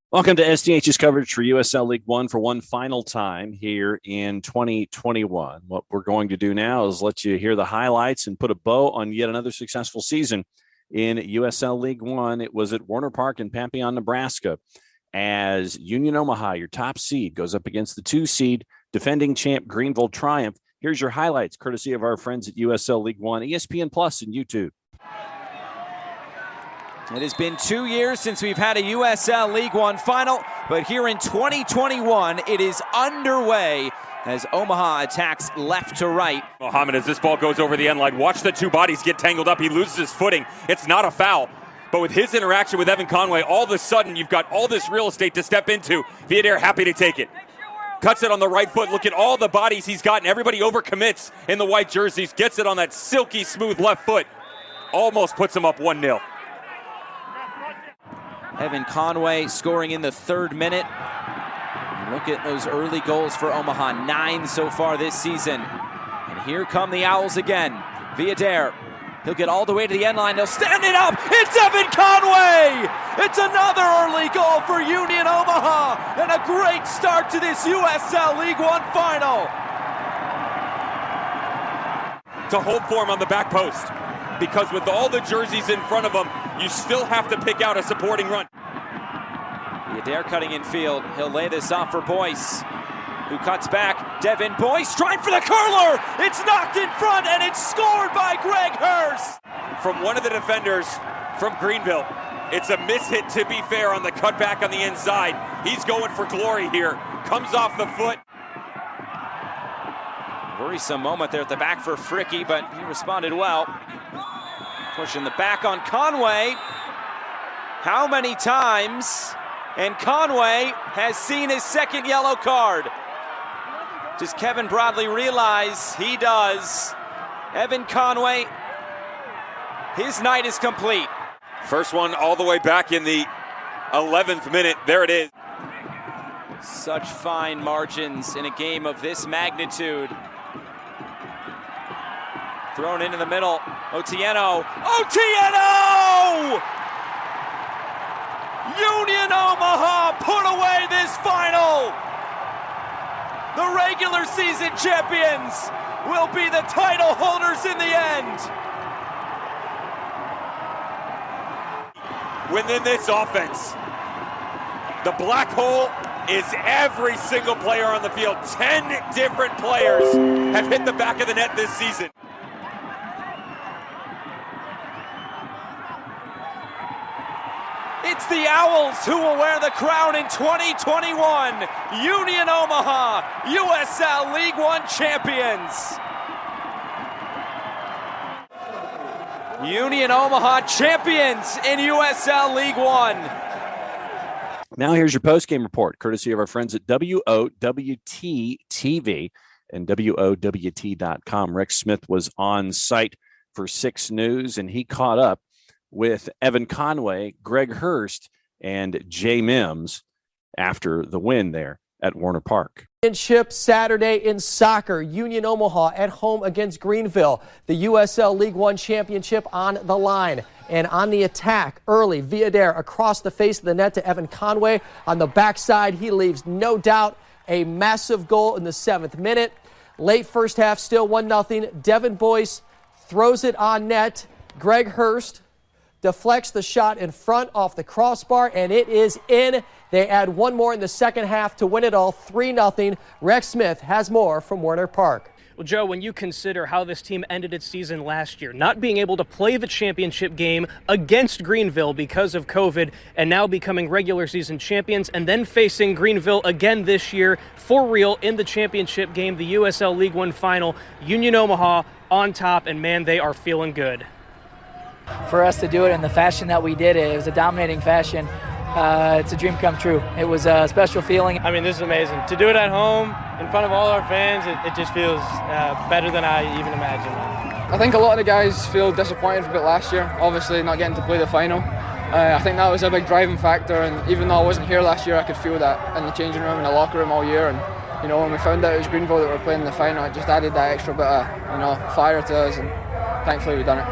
Welcome to SDH's coverage for USL League One for one final time here in 2021. What we're going to do now is let you hear the highlights and put a bow on yet another successful season in USL League One. It was at Warner Park in Papillion, Nebraska, as Union Omaha, your top seed, goes up against the 2-seed defending champ Greenville Triumph. Here's your highlights, courtesy of our friends at USL League One, ESPN Plus, and YouTube. It has been 2 years since we've had a USL League One final, but here in 2021, it is underway as Omaha attacks left to right. Mohammed, as this ball goes over the end line, watch the two bodies get tangled up. He loses his footing. It's not a foul, but with his interaction with Evan Conway, all of a sudden you've got all this real estate to step into. Viadair happy to take it. Cuts it on the right foot. Look at all the bodies he's gotten. Everybody overcommits in the white jerseys. Gets it on that silky smooth left foot. Almost puts him up 1-0. Evan Conway scoring in the 3rd minute. Look at those early goals for Omaha, 9 so far this season. And here come the Owls again. Viadair, he'll get all the way to the end line. They'll stand it up. It's Evan Conway! It's another early goal for Union Omaha, and a great start to this USL League One final. To hold form on the back post, because with all the jerseys in front of him, you still have to pick out a supporting run. Viadair cutting in field. He'll lay this off for Boyce, who cuts back. Devin Boyce trying for the curler. It's knocked in front, and it's scored by Greg Hurst. From one of the defenders from Greenville. It's a mishit, to be fair, on the cutback on the inside. He's going for glory here. Comes off the foot. Worrisome moment there at the back for Fricky, but he responded well. Pushing the back on Conway. How many times? And Conway has seen his 2nd yellow card. Does Kevin Broadley realize he does? Evan Conway, his night is complete. First one all the way back in the 11th minute. There it is. Such fine margins in a game of this magnitude. Thrown into the middle. Otieno. Otieno! Union Omaha put away this final. The regular season champions will be the title holders in the end. Within this offense, the black hole is every single player on the field. 10 different players have hit the back of the net this season. It's the Owls who will wear the crown in 2021. Union Omaha, USL League One champions. Union Omaha champions in USL League One. Now here's your postgame report, courtesy of our friends at WOWT TV and WOWT.com. Rex Smith was on site for 6 News, and he caught up with Evan Conway, Greg Hurst, and Jay Mims after the win there at Warner Park. Championship Saturday in soccer. Union Omaha at home against Greenville. The USL League One championship on the line. And on the attack, early, Viadair across the face of the net to Evan Conway. On the backside, he leaves no doubt a massive goal in the 7th minute. Late first half, still 1-0. Devin Boyce throws it on net. Greg Hurst deflects the shot in front off the crossbar, and it is in. They add one more in the second half to win it all, 3-0. Rex Smith has more from Warner Park. Well, Joe, when you consider how this team ended its season last year, not being able to play the championship game against Greenville because of COVID, and now becoming regular season champions, and then facing Greenville again this year for real in the championship game, the USL League One final, Union Omaha on top, and man, they are feeling good. For us to do it in the fashion that we did it was a dominating fashion. It's a dream come true. It was a special feeling. I mean, this is amazing. To do it at home, in front of all our fans, it just feels better than I even imagined. I think a lot of the guys feel disappointed about last year, obviously not getting to play the final. I think that was a big driving factor, and even though I wasn't here last year, I could feel that in the changing room and the locker room all year. And you know, when we found out it was Greenville that were playing in the final, it just added that extra bit of fire to us, and thankfully we've done it.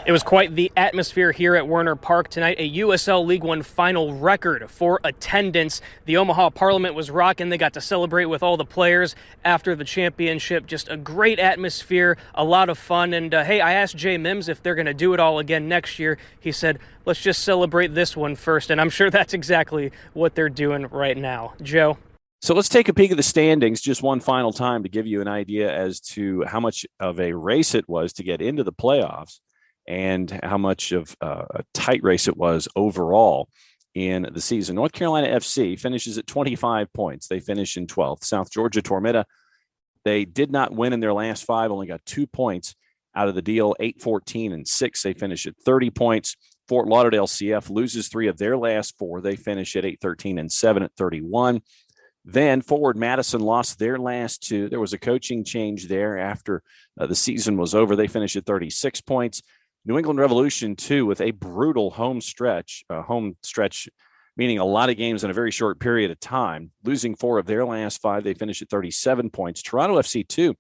It was quite the atmosphere here at Werner Park tonight, a USL League One final record for attendance. The Omaha Parliament was rocking. They got to celebrate with all the players after the championship. Just a great atmosphere, a lot of fun. And hey, I asked Jay Mims if they're going to do it all again next year. He said, let's just celebrate this one first. And I'm sure that's exactly what they're doing right now. Joe? So let's take a peek at the standings just one final time to give you an idea as to how much of a race it was to get into the playoffs and how much of a tight race it was overall in the season. North Carolina FC finishes at 25 points. They finish in 12th. South Georgia Tormenta, they did not win in their last 5, only got 2 points out of the deal, 8-14-6. They finish at 30 points. Fort Lauderdale CF loses 3 of their last 4. They finish at 8-13-7 at 31. Then Forward Madison lost their last 2. There was a coaching change there after the season was over. They finished at 36 points. New England Revolution, too, with a brutal home stretch, meaning a lot of games in a very short period of time, losing 4 of their last 5. They finished at 37 points. Toronto FC, 2,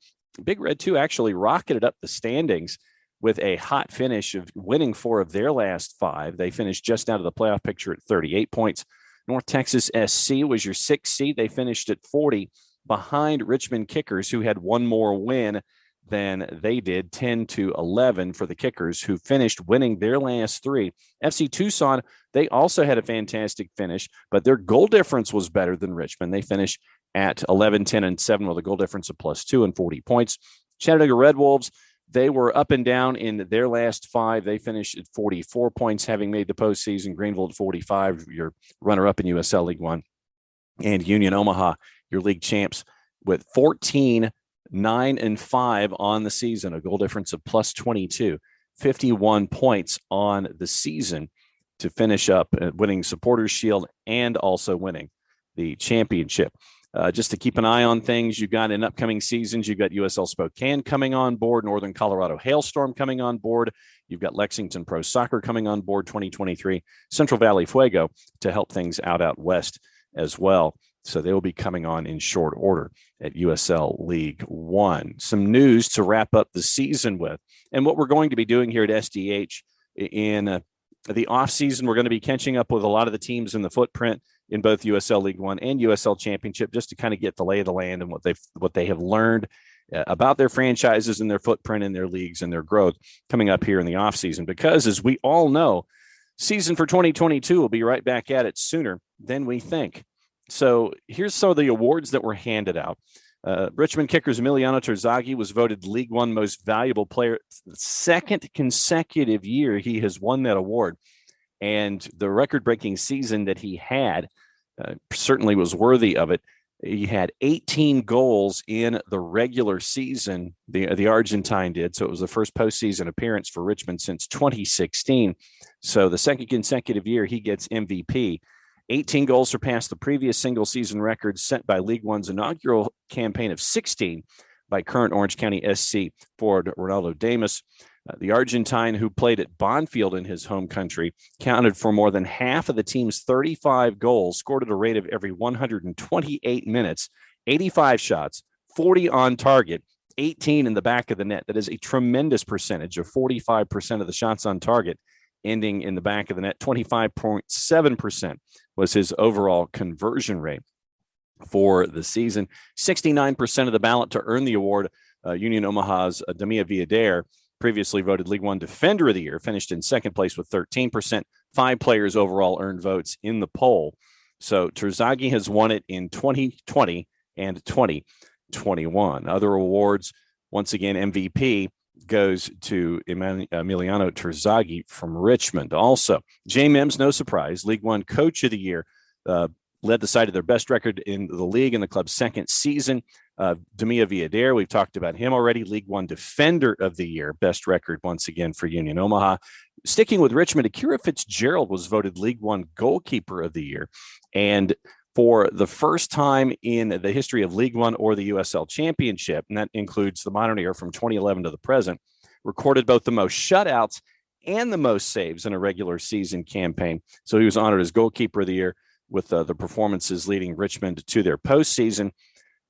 Big Red 2 actually rocketed up the standings with a hot finish of winning 4 of their last 5. They finished just out of the playoff picture at 38 points. North Texas SC was your 6th seed. They finished at 40 behind Richmond Kickers, who had one more win than they did, 10-11 for the Kickers, who finished winning their last 3. FC Tucson, they also had a fantastic finish, but their goal difference was better than Richmond. They finished at 11-10-7 with a goal difference of +2 and 40 points. Chattanooga Red Wolves, they were up and down in their last 5. They finished at 44 points, having made the postseason. Greenville at 45, your runner-up in USL League One. And Union Omaha, your league champs, with 14-9-5 on the season, a goal difference of +22, 51 points on the season to finish up winning Supporters Shield and also winning the championship. Just to keep an eye on things, you've got in upcoming seasons, you've got USL Spokane coming on board, Northern Colorado Hailstorm coming on board. You've got Lexington Pro Soccer coming on board 2023, Central Valley Fuego to help things out west as well. So they will be coming on in short order at USL League One. Some news to wrap up the season with, and what we're going to be doing here at SDH in the offseason, we're going to be catching up with a lot of the teams in the footprint in both USL League One and USL Championship, just to kind of get the lay of the land and what they have learned about their franchises and their footprint and their leagues and their growth coming up here in the offseason. Because as we all know, season for 2022 will be right back at it sooner than we think. So here's some of the awards that were handed out. Richmond Kickers' Emiliano Terzaghi was voted League One Most Valuable Player. The 2nd consecutive year he has won that award. And the record-breaking season that he had certainly was worthy of it. He had 18 goals in the regular season, the Argentine did. So it was the first postseason appearance for Richmond since 2016. So the 2nd consecutive year he gets MVP. 18 goals surpassed the previous single-season record set by League One's inaugural campaign of 16 by current Orange County SC forward Ronaldo Damas. The Argentine, who played at Bonfield in his home country, counted for more than half of the team's 35 goals, scored at a rate of every 128 minutes, 85 shots, 40 on target, 18 in the back of the net. That is a tremendous percentage of 45% of the shots on target ending in the back of the net. 25.7% was his overall conversion rate for the season. 69% of the ballot to earn the award. Union Omaha's Damia Villader, previously voted League One Defender of the Year, finished in 2nd place with 13%. 5 players overall earned votes in the poll. So Terzaghi has won it in 2020 and 2021. Other awards, once again, MVP goes to Emiliano Terzaghi from Richmond. Also, Jay Mims, no surprise, League One Coach of the Year, led the side of their best record in the league in the club's 2nd season. Damia Villader, we've talked about him already. League One Defender of the Year, best record once again for Union Omaha. Sticking with Richmond, Akira Fitzgerald was voted League One Goalkeeper of the Year. And for the first time in the history of League One or the USL Championship, and that includes the modern era from 2011 to the present, recorded both the most shutouts and the most saves in a regular season campaign. So he was honored as Goalkeeper of the Year with the performances leading Richmond to their postseason.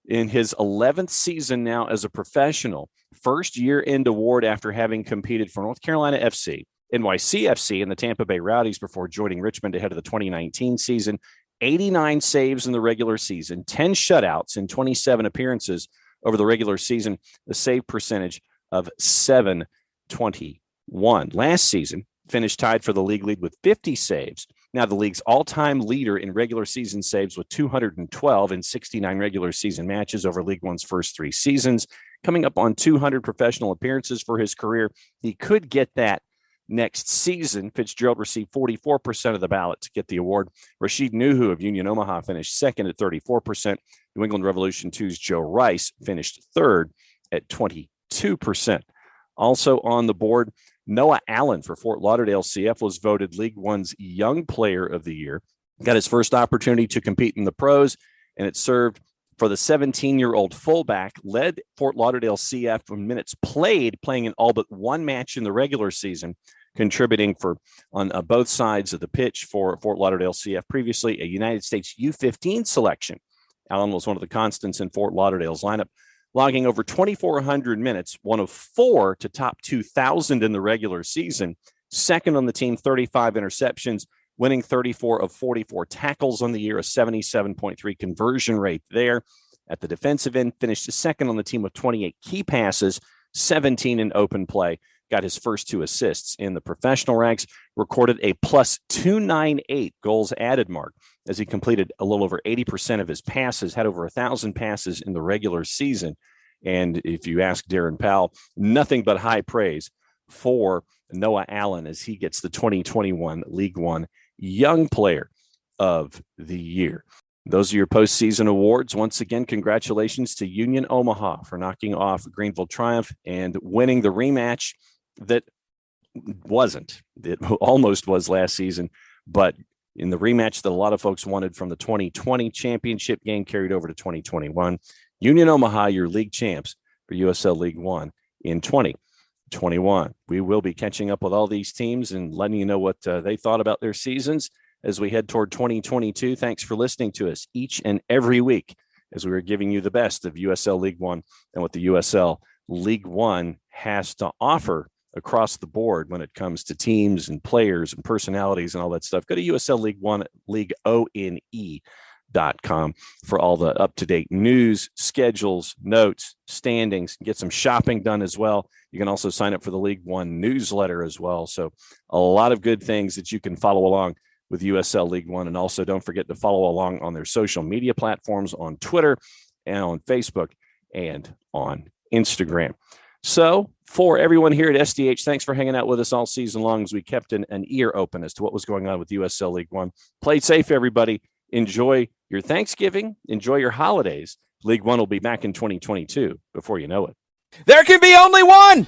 in his 11th season now as a professional. First year-end award after having competed for North Carolina FC, NYCFC, and the Tampa Bay Rowdies before joining Richmond ahead of the 2019 season. 89 saves in the regular season, 10 shutouts in 27 appearances over the regular season, a save percentage of .721. Last season, finished tied for the league lead with 50 saves. Now the league's all-time leader in regular season saves with 212 in 69 regular season matches over League One's first 3 seasons, coming up on 200 professional appearances for his career. He could get that next season. Fitzgerald received 44% of the ballot to get the award. Rashid Nuhu of Union Omaha finished second at 34%. New England Revolution 2's Joe Rice finished third at 22%. Also on the board, Noah Allen for Fort Lauderdale CF was voted League One's Young Player of the Year. Got his first opportunity to compete in the pros, and it served for the 17-year-old fullback, led Fort Lauderdale CF from minutes played, playing in all but one match in the regular season, contributing on both sides of the pitch for Fort Lauderdale CF, previously a United States U15 selection. Allen was one of the constants in Fort Lauderdale's lineup, logging over 2,400 minutes, one of 4 to top 2,000 in the regular season, second on the team, 35 interceptions, winning 34 of 44 tackles on the year, a 77.3 conversion rate there. At the defensive end, finished second on the team with 28 key passes, 17 in open play. Got his first 2 assists in the professional ranks, recorded a plus 298 goals added mark as he completed a little over 80% of his passes, had over 1,000 passes in the regular season. And if you ask Darren Powell, nothing but high praise for Noah Allen as he gets the 2021 League One Young Player of the Year. Those are your postseason awards. Once again, congratulations to Union Omaha for knocking off Greenville Triumph and winning the rematch that wasn't. It almost was last season, but in the rematch that a lot of folks wanted from the 2020 championship game carried over to 2021. Union Omaha, your league champs for USL League One in 2021. We will be catching up with all these teams and letting you know what they thought about their seasons as we head toward 2022. Thanks for listening to us each and every week as we are giving you the best of USL League One and what the USL League One has to offer across the board when it comes to teams and players and personalities and all that stuff. Go to USL League One, LeagueONE.com for all the up-to-date news, schedules, notes, standings, get some shopping done as well. You can also sign up for the League One newsletter as well. So a lot of good things that you can follow along with USL League One. And also don't forget to follow along on their social media platforms on Twitter and on Facebook and on Instagram. So for everyone here at SDH, thanks for hanging out with us all season long as we kept an ear open as to what was going on with USL League One. Play safe, everybody. Enjoy your Thanksgiving. Enjoy your holidays. League One will be back in 2022 before you know it. There can be only one.